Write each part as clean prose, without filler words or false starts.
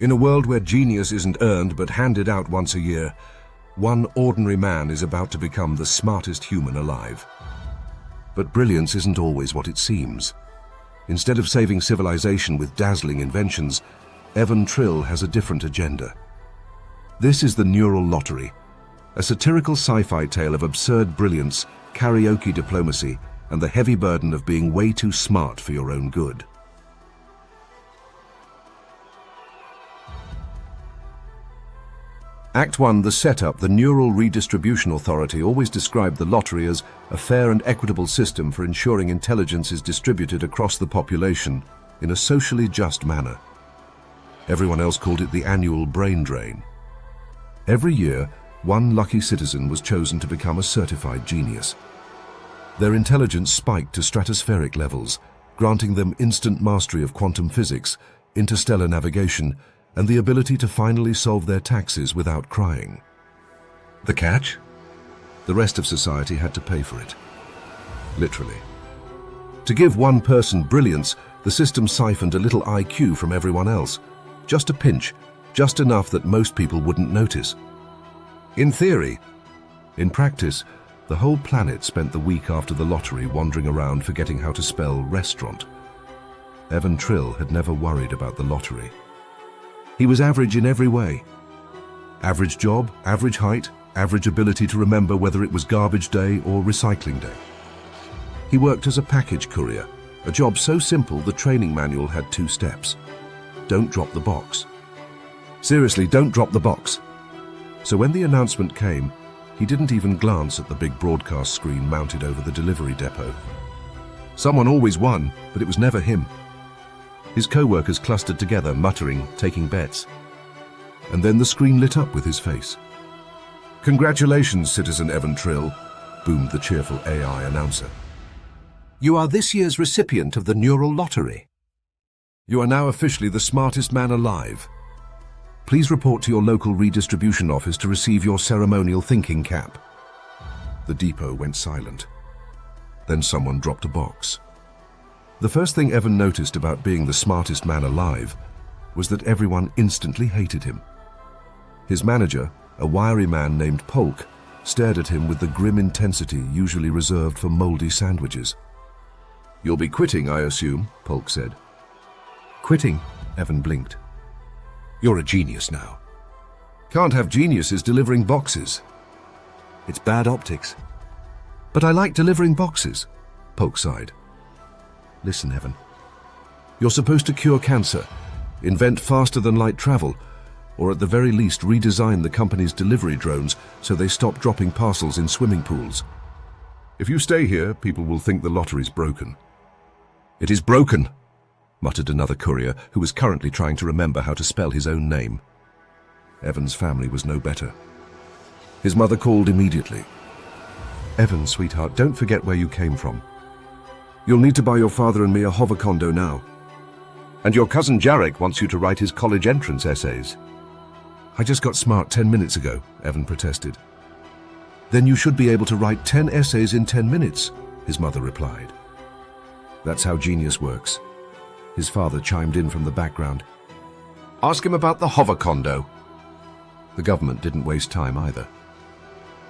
In a world where genius isn't earned but handed out once a year, one ordinary man is about to become the smartest human alive. But brilliance isn't always what it seems. Instead of saving civilization with dazzling inventions, Evan Trill has a different agenda. This is the Neural Lottery, a satirical sci-fi tale of absurd brilliance, karaoke diplomacy, and the heavy burden of being way too smart for your own good. Act 1, the setup. The Neural Redistribution Authority always described the lottery as a fair and equitable system for ensuring intelligence is distributed across the population in a socially just manner. Everyone else called it the annual brain drain. Every year, one lucky citizen was chosen to become a certified genius. Their intelligence spiked to stratospheric levels, granting them instant mastery of quantum physics, interstellar navigation, and the ability to finally solve their taxes without crying. The catch? The rest of society had to pay for it. Literally. To give one person brilliance, the system siphoned a little IQ from everyone else. Just a pinch, just enough that most people wouldn't notice. In theory. In practice, the whole planet spent the week after the lottery wandering around forgetting how to spell restaurant. Evan Trill had never worried about the lottery. He was average in every way. Average job, average height, average ability to remember whether it was garbage day or recycling day. He worked as a package courier, a job so simple the training manual had 2 steps. Don't drop the box. Seriously, don't drop the box. So when the announcement came, he didn't even glance at the big broadcast screen mounted over the delivery depot. Someone always won, but it was never him. His co-workers clustered together, muttering, taking bets. And then the screen lit up with his face. "Congratulations, Citizen Evan Trill," boomed the cheerful AI announcer. "You are this year's recipient of the Neural Lottery. You are now officially the smartest man alive. Please report to your local redistribution office to receive your ceremonial thinking cap." The depot went silent. Then someone dropped a box. The first thing Evan noticed about being the smartest man alive was that everyone instantly hated him. His manager, a wiry man named Polk, stared at him with the grim intensity usually reserved for moldy sandwiches. "You'll be quitting, I assume," Polk said. "Quitting?" Evan blinked. "You're a genius now. Can't have geniuses delivering boxes. It's bad optics." "But I like delivering boxes," Polk sighed. "Listen, Evan. You're supposed to cure cancer, invent faster-than-light travel, or at the very least redesign the company's delivery drones so they stop dropping parcels in swimming pools. If you stay here, people will think the lottery's broken." "It is broken," muttered another courier who was currently trying to remember how to spell his own name. Evan's family was no better. His mother called immediately. "Evan, sweetheart, don't forget where you came from. You'll need to buy your father and me a hover condo now. And your cousin Jarek wants you to write his college entrance essays." "I just got smart 10 minutes ago," Evan protested. "Then you should be able to write 10 essays in 10 minutes, his mother replied. "That's how genius works." His father chimed in from the background. "Ask him about the hover condo." The government didn't waste time either.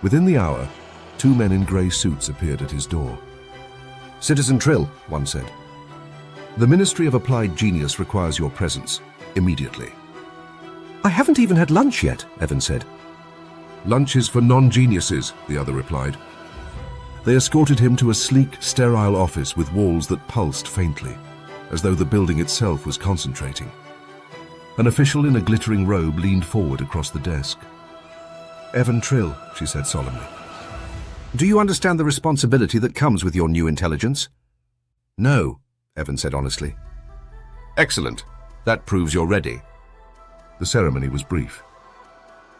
Within the hour, 2 men in grey suits appeared at his door. "Citizen Trill," one said. "The Ministry of Applied Genius requires your presence, immediately." "I haven't even had lunch yet," Evan said. "Lunch is for non-geniuses," the other replied. They escorted him to a sleek, sterile office with walls that pulsed faintly, as though the building itself was concentrating. An official in a glittering robe leaned forward across the desk. "Evan Trill," she said solemnly. "Do you understand the responsibility that comes with your new intelligence?" "No," Evan said honestly. "Excellent. That proves you're ready." The ceremony was brief.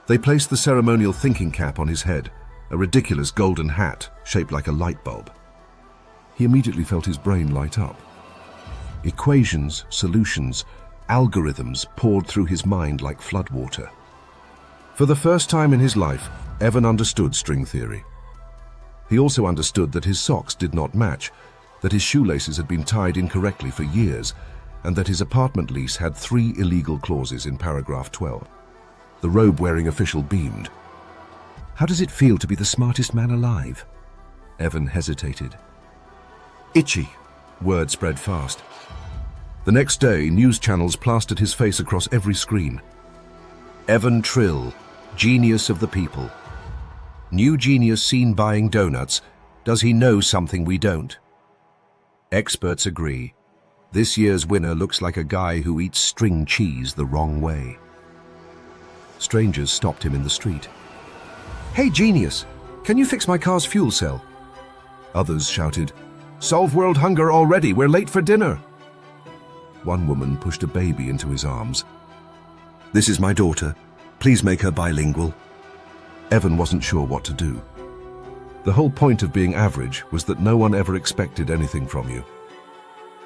They placed the ceremonial thinking cap on his head, a ridiculous golden hat shaped like a light bulb. He immediately felt his brain light up. Equations, solutions, algorithms poured through his mind like floodwater. For the first time in his life, Evan understood string theory. He also understood that his socks did not match, that his shoelaces had been tied incorrectly for years, and that his apartment lease had 3 illegal clauses in paragraph 12. The robe-wearing official beamed. How does it feel to be the smartest man alive? Evan hesitated. Itchy. Word spread fast. The next day, news channels plastered his face across every screen. Evan Trill, genius of the people. New genius seen buying donuts. Does he know something we don't? Experts agree. This year's winner looks like a guy who eats string cheese the wrong way. Strangers stopped him in the street. Hey, genius, can you fix my car's fuel cell? Others shouted, Solve world hunger already, we're late for dinner. One woman pushed a baby into his arms. This is my daughter. Please make her bilingual. Evan wasn't sure what to do. The whole point of being average was that no one ever expected anything from you.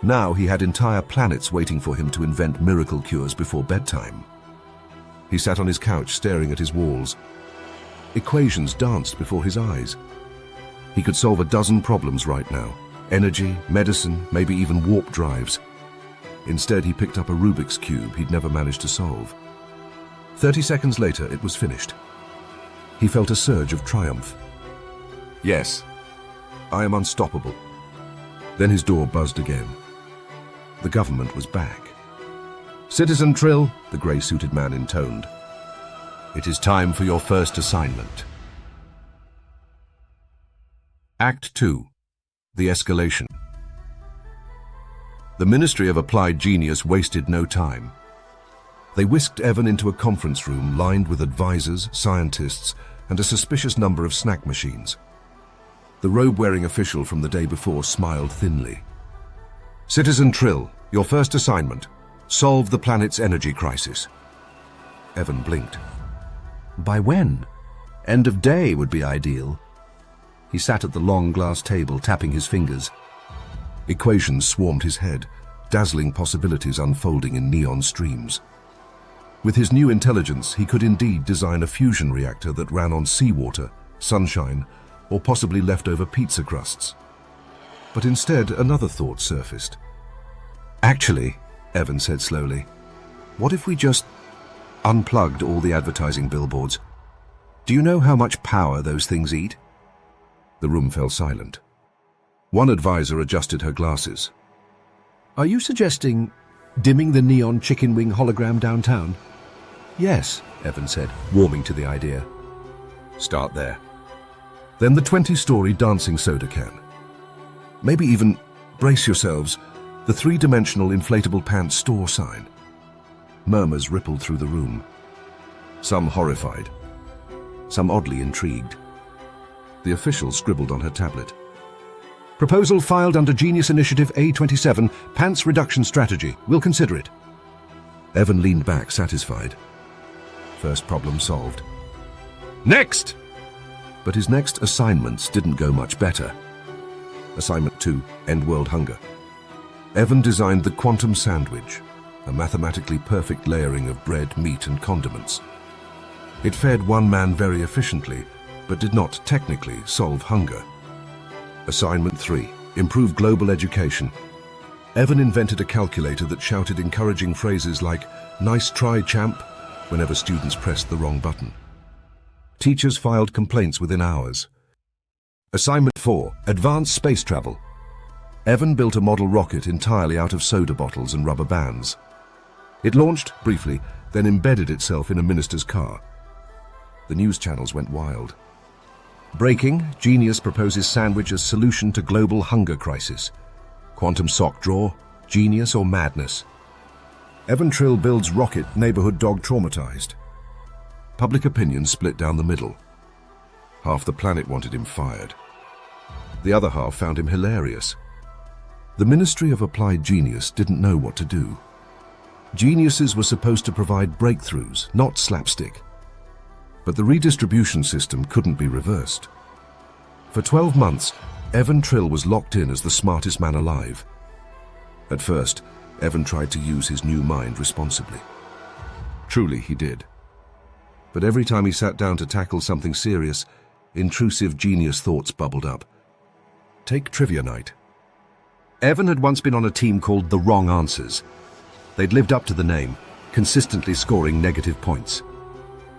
Now he had entire planets waiting for him to invent miracle cures before bedtime. He sat on his couch staring at his walls. Equations danced before his eyes. He could solve a dozen problems right now. Energy, medicine, maybe even warp drives. Instead, he picked up a Rubik's Cube he'd never managed to solve. 30 seconds later, it was finished. He felt a surge of triumph. Yes, I am unstoppable. Then his door buzzed again. The government was back. Citizen Trill, the grey-suited man intoned. It is time for your first assignment. Act 2. The Escalation. The Ministry of Applied Genius wasted no time. They whisked Evan into a conference room lined with advisors, scientists, and a suspicious number of snack machines. The robe-wearing official from the day before smiled thinly. Citizen Trill, your first assignment. Solve the planet's energy crisis. Evan blinked. By when? End of day would be ideal. He sat at the long glass table, tapping his fingers. Equations swarmed his head, dazzling possibilities unfolding in neon streams. With his new intelligence, he could indeed design a fusion reactor that ran on seawater, sunshine, or possibly leftover pizza crusts. But instead, another thought surfaced. Actually, Evan said slowly, what if we just unplugged all the advertising billboards? Do you know how much power those things eat? The room fell silent. One advisor adjusted her glasses. Are you suggesting dimming the neon chicken wing hologram downtown? Yes, Evan said, warming to the idea. Start there. Then the 20-story dancing soda can. Maybe even, brace yourselves, the 3-dimensional inflatable pants store sign. Murmurs rippled through the room. Some horrified, some oddly intrigued. The official scribbled on her tablet. Proposal filed under Genius Initiative A27, Pants Reduction Strategy. We'll consider it. Evan leaned back, satisfied. First problem solved. Next! But his next assignments didn't go much better. Assignment 2, End World Hunger. Evan designed the quantum sandwich, a mathematically perfect layering of bread, meat, and condiments. It fed one man very efficiently, but did not technically solve hunger. Assignment 3, Improve Global Education. Evan invented a calculator that shouted encouraging phrases like, "Nice try, champ," whenever students pressed the wrong button. Teachers filed complaints within hours. Assignment 4, Advanced Space Travel. Evan built a model rocket entirely out of soda bottles and rubber bands. It launched, briefly, then embedded itself in a minister's car. The news channels went wild. Breaking, Genius proposes sandwich as solution to global hunger crisis. Quantum sock drawer, genius or madness? Evan Trill builds rocket, neighborhood dog traumatized. Public opinion split down the middle. Half the planet wanted him fired. The other half found him hilarious. The Ministry of Applied Genius didn't know what to do. Geniuses were supposed to provide breakthroughs, not slapstick. But the redistribution system couldn't be reversed. For 12 months, Evan Trill was locked in as the smartest man alive. At first, Evan tried to use his new mind responsibly. Truly, he did. But every time he sat down to tackle something serious, intrusive genius thoughts bubbled up. Take trivia night. Evan had once been on a team called The Wrong Answers. They'd lived up to the name, consistently scoring negative points.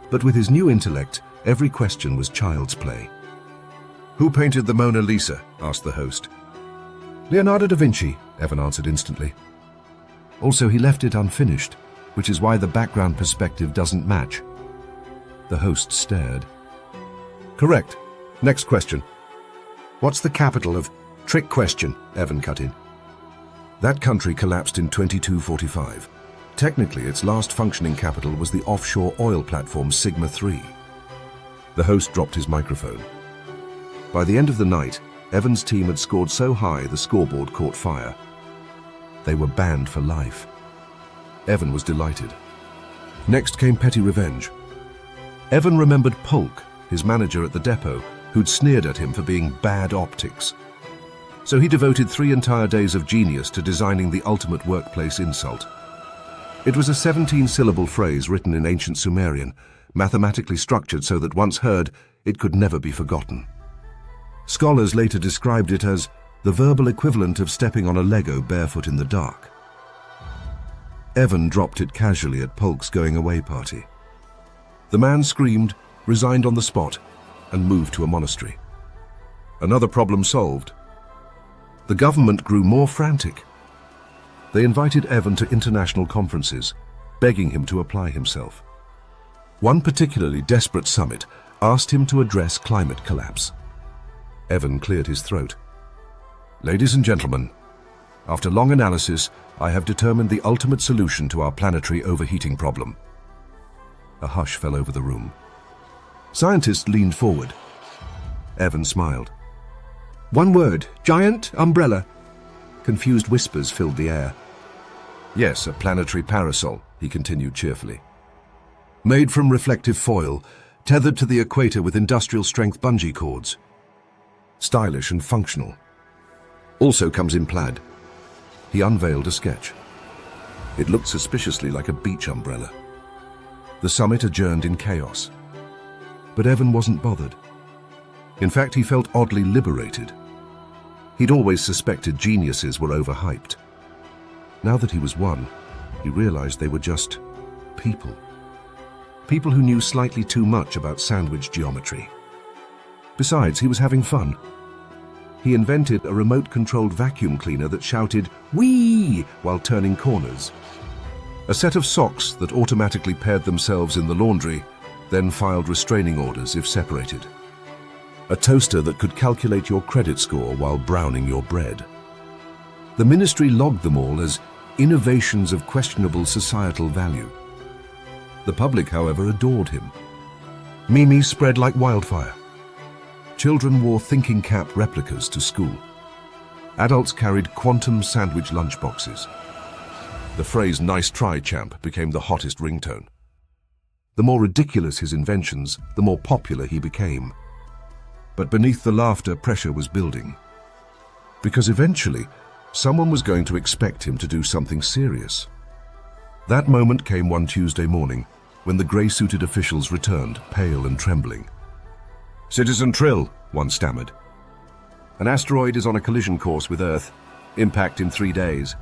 But with his new intellect, every question was child's play. "Who painted the Mona Lisa?" asked the host. Leonardo da Vinci, Evan answered instantly. Also, he left it unfinished, which is why the background perspective doesn't match. The host stared. "Correct. Next question." What's the capital of... Trick question, Evan cut in. That country collapsed in 2245. Technically, its last functioning capital was the offshore oil platform Sigma 3. The host dropped his microphone. By the end of the night, Evan's team had scored so high the scoreboard caught fire. They were banned for life. Evan was delighted. Next came petty revenge. Evan remembered Polk, his manager at the depot, who'd sneered at him for being bad optics. So he devoted 3 entire days of genius to designing the ultimate workplace insult. It was a 17-syllable phrase written in ancient Sumerian, mathematically structured so that once heard, it could never be forgotten. Scholars later described it as the verbal equivalent of stepping on a Lego barefoot in the dark. Evan dropped it casually at Polk's going-away party. The man screamed, resigned on the spot, and moved to a monastery. Another problem solved. The government grew more frantic. They invited Evan to international conferences, begging him to apply himself. One particularly desperate summit asked him to address climate collapse. Evan cleared his throat. "Ladies and gentlemen, after long analysis, I have determined the ultimate solution to our planetary overheating problem." A hush fell over the room. Scientists leaned forward. Evan smiled. "One word, giant umbrella." Confused whispers filled the air. "Yes, a planetary parasol," he continued cheerfully. "Made from reflective foil, tethered to the equator with industrial-strength bungee cords. Stylish and functional. Also comes in plaid." He unveiled a sketch. It looked suspiciously like a beach umbrella. The summit adjourned in chaos. But Evan wasn't bothered. In fact, he felt oddly liberated. He'd always suspected geniuses were overhyped. Now that he was one, he realized they were just people. People who knew slightly too much about sandwich geometry. Besides, he was having fun. He invented a remote-controlled vacuum cleaner that shouted, "Whee!" while turning corners. A set of socks that automatically paired themselves in the laundry, then filed restraining orders if separated. A toaster that could calculate your credit score while browning your bread. The ministry logged them all as innovations of questionable societal value. The public, however, adored him. Memes spread like wildfire. Children wore thinking cap replicas to school. Adults carried quantum sandwich lunchboxes. The phrase "nice try, champ" became the hottest ringtone. The more ridiculous his inventions, the more popular he became. But beneath the laughter, pressure was building. Because eventually, someone was going to expect him to do something serious. That moment came one Tuesday morning, when the grey-suited officials returned, pale and trembling. "Citizen Trill," one stammered. "An asteroid is on a collision course with Earth. Impact in 3 days."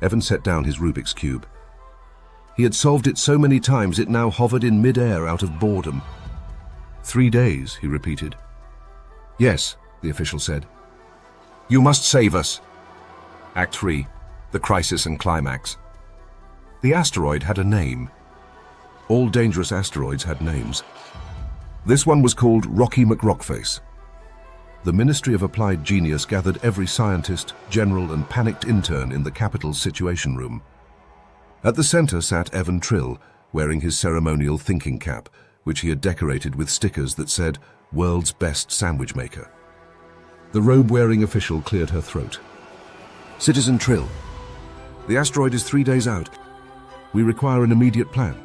Evan set down his Rubik's Cube. He had solved it so many times it now hovered in mid-air out of boredom. 3 days, he repeated. "Yes," the official said. "You must save us." Act 3, the crisis and climax. The asteroid had a name. All dangerous asteroids had names. This one was called Rocky McRockface. The Ministry of Applied Genius gathered every scientist, general, and panicked intern in the capital's situation room. At the center sat Evan Trill, wearing his ceremonial thinking cap, which he had decorated with stickers that said, "World's Best Sandwich Maker." The robe-wearing official cleared her throat. "Citizen Trill, the asteroid is 3 days out. We require an immediate plan."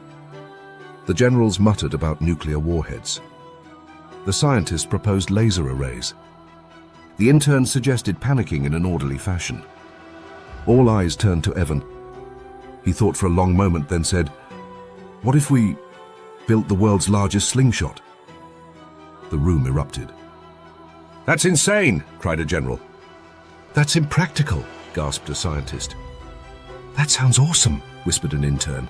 The generals muttered about nuclear warheads. The scientists proposed laser arrays. The interns suggested panicking in an orderly fashion. All eyes turned to Evan. He thought for a long moment, then said, "What if we built the world's largest slingshot?" The room erupted. "That's insane!" cried a general. "That's impractical," gasped a scientist. "That sounds awesome," whispered an intern.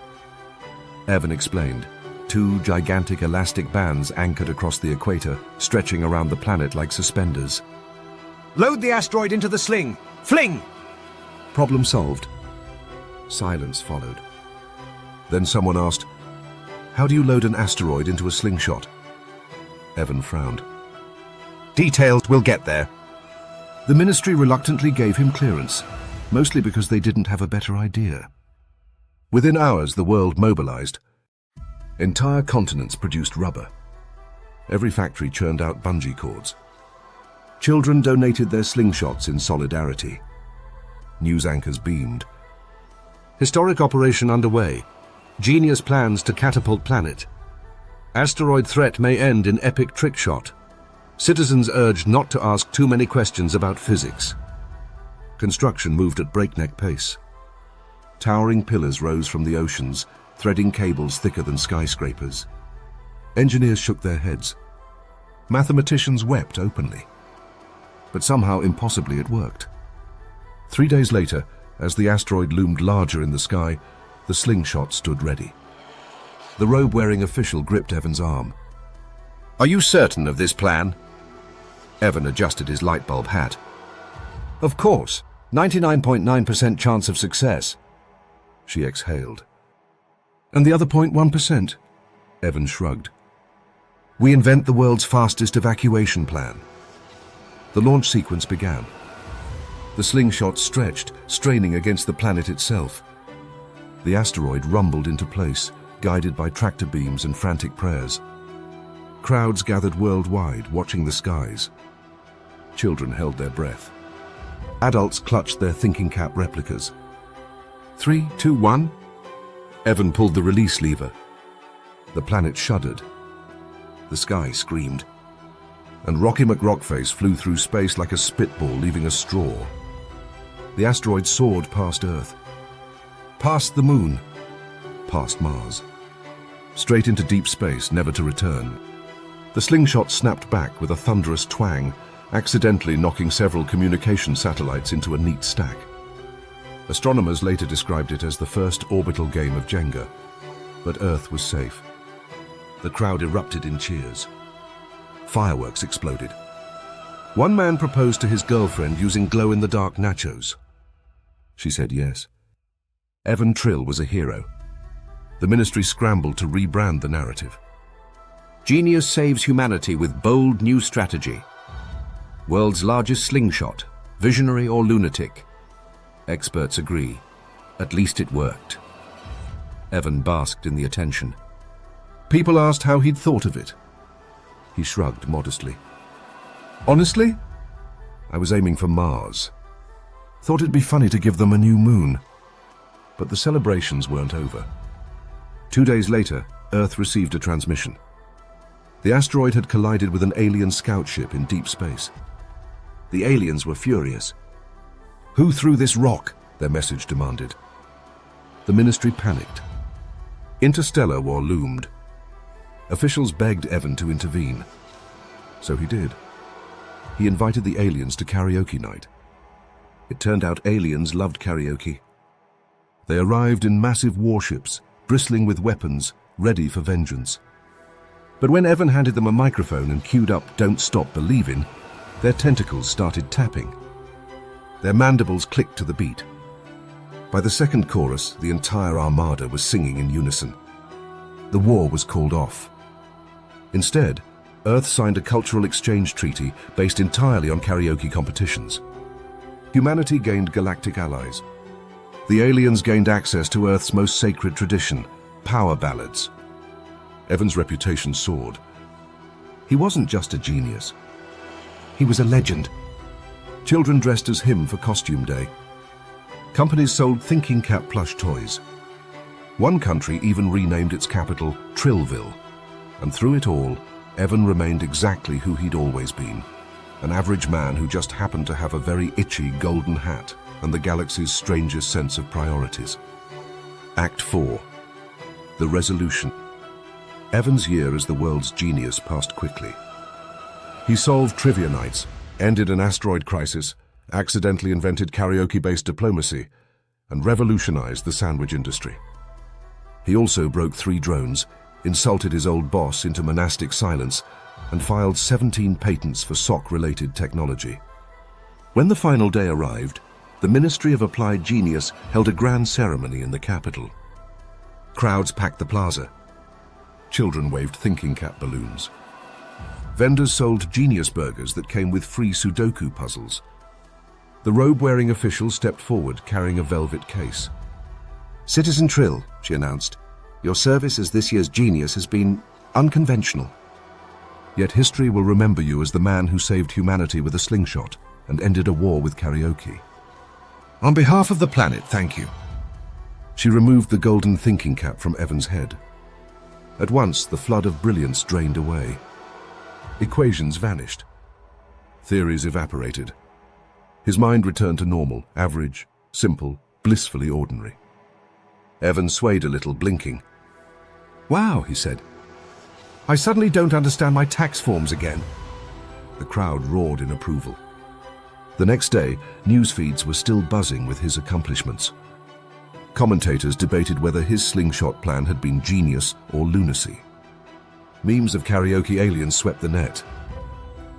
Evan explained. 2 gigantic elastic bands anchored across the equator, stretching around the planet like suspenders. Load the asteroid into the sling! Fling! Problem solved. Silence followed. Then someone asked, "How do you load an asteroid into a slingshot?" Evan frowned. Details will get there. The ministry reluctantly gave him clearance, mostly because they didn't have a better idea. Within hours, the world mobilized. Entire continents produced rubber. Every factory churned out bungee cords. Children donated their slingshots in solidarity. News anchors beamed. Historic operation underway. Genius plans to catapult planet. Asteroid threat may end in epic trick shot. Citizens urged not to ask too many questions about physics. Construction moved at breakneck pace. Towering pillars rose from the oceans, threading cables thicker than skyscrapers. Engineers shook their heads. Mathematicians wept openly. But somehow, impossibly, it worked. 3 days later, as the asteroid loomed larger in the sky, the slingshot stood ready. The robe-wearing official gripped Evan's arm. Are you certain of this plan? Evan adjusted his light bulb hat. Of course, 99.9% chance of success. She exhaled. And the other 0.1%? Evan shrugged. We invent the world's fastest evacuation plan. The launch sequence began. The slingshot stretched, straining against the planet itself. The asteroid rumbled into place, guided by tractor beams and frantic prayers. Crowds gathered worldwide, watching the skies. Children held their breath. Adults clutched their thinking cap replicas. 3, 2, 1. Evan pulled the release lever. The planet shuddered. The sky screamed. And Rocky McRockface flew through space like a spitball, leaving a straw. The asteroid soared past Earth. Past the Moon. Past Mars. Straight into deep space, never to return. The slingshot snapped back with a thunderous twang, accidentally knocking several communication satellites into a neat stack. Astronomers later described it as the first orbital game of Jenga. But Earth was safe. The crowd erupted in cheers. Fireworks exploded. One man proposed to his girlfriend using glow-in-the-dark nachos. She said yes. Evan Trill was a hero. The ministry scrambled to rebrand the narrative. Genius saves humanity with bold new strategy. World's largest slingshot, visionary or lunatic. Experts agree. At least it worked. Evan basked in the attention. People asked how he'd thought of it. He shrugged modestly. Honestly, I was aiming for Mars. Thought it'd be funny to give them a new moon. But the celebrations weren't over. 2 days later, Earth received a transmission. The asteroid had collided with an alien scout ship in deep space. The aliens were furious. Who threw this rock? Their message demanded. The ministry panicked. Interstellar war loomed. Officials begged Evan to intervene. So he did. He invited the aliens to karaoke night. It turned out aliens loved karaoke. They arrived in massive warships, bristling with weapons, ready for vengeance. But when Evan handed them a microphone and queued up "Don't Stop Believin'," their tentacles started tapping. Their mandibles clicked to the beat. By the second chorus, the entire armada was singing in unison. The war was called off. Instead, Earth signed a cultural exchange treaty based entirely on karaoke competitions. Humanity gained galactic allies. The aliens gained access to Earth's most sacred tradition, power ballads. Evan's reputation soared. He wasn't just a genius. He was a legend. Children dressed as him for costume day. Companies sold thinking cap plush toys. One country even renamed its capital Trillville. And through it all, Evan remained exactly who he'd always been. An average man who just happened to have a very itchy golden hat and the galaxy's strangest sense of priorities. Act 4. The Resolution. Evan's year as the world's genius passed quickly. He solved trivia nights, ended an asteroid crisis, accidentally invented karaoke-based diplomacy, and revolutionized the sandwich industry. He also broke 3 drones, insulted his old boss into monastic silence, and filed 17 patents for sock-related technology. When the final day arrived, the Ministry of Applied Genius held a grand ceremony in the capital. Crowds packed the plaza. Children waved thinking cap balloons. Vendors sold genius burgers that came with free Sudoku puzzles. The robe-wearing official stepped forward carrying a velvet case. Citizen Trill, she announced, your service as this year's genius has been unconventional. Yet history will remember you as the man who saved humanity with a slingshot and ended a war with karaoke. On behalf of the planet, thank you. She removed the golden thinking cap from Evan's head. At once, the flood of brilliance drained away. Equations vanished. Theories evaporated. His mind returned to normal, average, simple, blissfully ordinary. Evan swayed a little, blinking. Wow, he said. I suddenly don't understand my tax forms again. The crowd roared in approval. The next day, news feeds were still buzzing with his accomplishments. Commentators debated whether his slingshot plan had been genius or lunacy. Memes of karaoke aliens swept the net.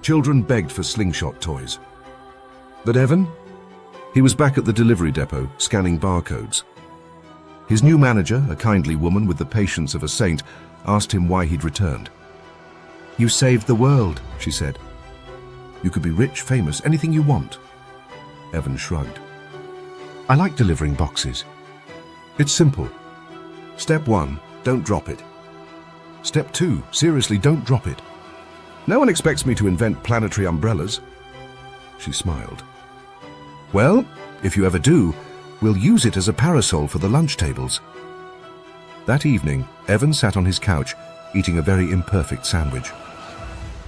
Children begged for slingshot toys. But Evan? He was back at the delivery depot, scanning barcodes. His new manager, a kindly woman with the patience of a saint, asked him why he'd returned. You saved the world, she said. You could be rich, famous, anything you want. Evan shrugged. I like delivering boxes. It's simple. Step 1, don't drop it. Step 2, seriously, don't drop it. No one expects me to invent planetary umbrellas. She smiled. Well, if you ever do, we'll use it as a parasol for the lunch tables. That evening, Evan sat on his couch, eating a very imperfect sandwich.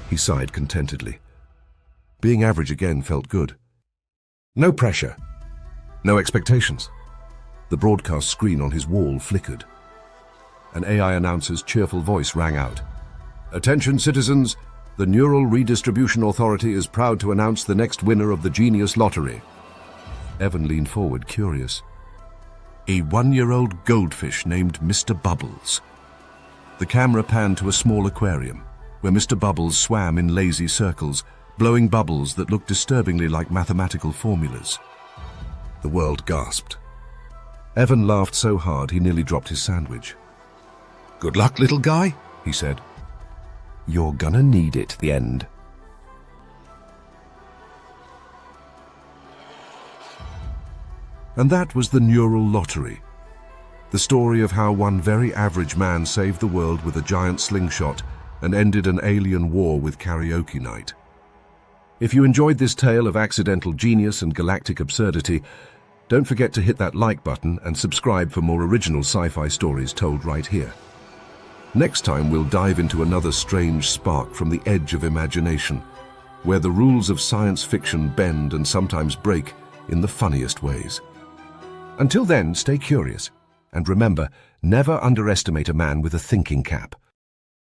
He sighed contentedly. Being average again felt good. No pressure. No expectations. The broadcast screen on his wall flickered. An AI announcer's cheerful voice rang out. Attention citizens, the Neural Redistribution Authority is proud to announce the next winner of the Genius Lottery. Evan leaned forward, curious. A 1-year-old goldfish named Mr. Bubbles. The camera panned to a small aquarium, where Mr. Bubbles swam in lazy circles, blowing bubbles that looked disturbingly like mathematical formulas. The world gasped. Evan laughed so hard he nearly dropped his sandwich. Good luck, little guy, he said. You're gonna need it at the end. And that was the Neural Lottery, the story of how one very average man saved the world with a giant slingshot and ended an alien war with karaoke night. If you enjoyed this tale of accidental genius and galactic absurdity, don't forget to hit that like button and subscribe for more original sci-fi stories told right here. Next time we'll dive into another strange spark from the edge of imagination, where the rules of science fiction bend and sometimes break in the funniest ways. Until then, stay curious, and remember, never underestimate a man with a thinking cap.